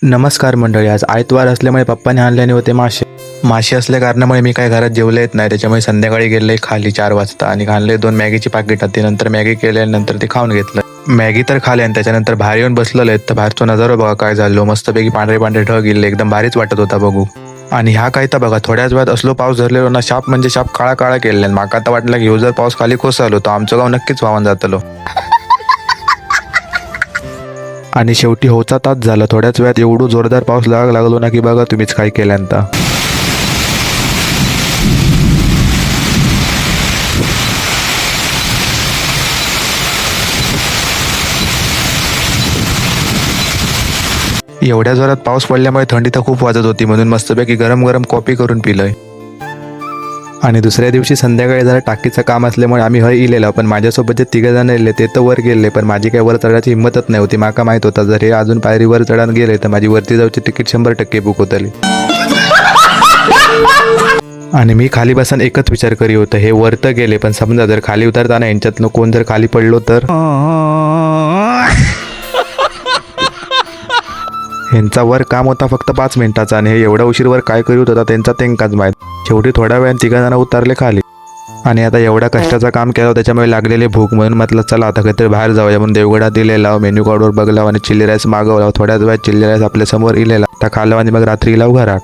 नमस्कार मंडळी. आज आयतवार असल्यामुळे पप्पाने आणल्याने होते मासे असल्या कारणामुळे मी काय घरात जेवले येत नाही, त्याच्यामुळे संध्याकाळी गेले खाली 4 वाजता आणि आणले 2 मॅगीची पाकिट. ते नंतर मॅगी केल्यानंतर ते खाऊन घेतलं. मॅगी तर खाली आणि त्याच्यानंतर बाहेर येऊन बसलेलो आहे तर बाहेरचा नजारा बघा काय झालो. मस्तपैकी पांढरे पांढरे ढग गेले, एकदम भारीच वाटत होता बघू. आणि ह्या काय तर बघा थोड्याच वेळात असलो पाऊस धरलेलो ना, शाप म्हणजे शाप काळा काळा केलेला. माका आता वाटलं की ह्यो जर पाऊस खाली कोसळलो तर आमचं गाव नक्कीच वाहून जातलो. आणि शेवटी होचा तास झाला. थोड्याच वेळात एवढं जोरदार पाऊस लागलो ना की बघा तुम्हीच काय केल्यानंतर. एवढ्या जोरात पाऊस पडल्यामुळे थंडी तर खूप वाजत होती, म्हणून मस्तपैकी गरम गरम कॉफी करून पिलंय. आणि दुसऱ्या दिवशी संध्याकाळी जरा टाकीचं काम असल्यामुळे आम्ही इलेलो, पण माझ्यासोबत जे 3 जण येले ते तर वर गेले, पण माझी काही वर चढायची हिंमतच नाही होती. माका माहित होता जर हे अजून पायरी वर चढान गेले तर माझी वरती जाऊची तिकीट 100% बुक होतली. आणि मी खाली बसून एकच विचार करी होतं, हे वर तर गेले पण समजा जर खाली उतरताना यांच्यातनं कोण जर खाली पडलो तर. ह्यांचा वर काम होता फक्त 5 मिनिटाचा आणि हे एवढा उशीर वर काय करीत होता त्यांचा त्यांकाच माहीत. शेवटी थोड्या वेळाने 3 जण उतरले खाली. आणि आता एवढ्या कष्टाचं काम केलं त्याच्यामुळे लागलेले भूक, म्हणून म्हटलं चला आता काहीतरी बाहेर जाऊया. म्हणून देवगडात दिलेला मेन्यू कार्डवर बघला आणि चिल्ली राईस मागवला. थोड्याच वेळात चिल्ली राईस आपल्या समोर इलेला त्या खाल्ला आणि मग रात्री गेला घरात.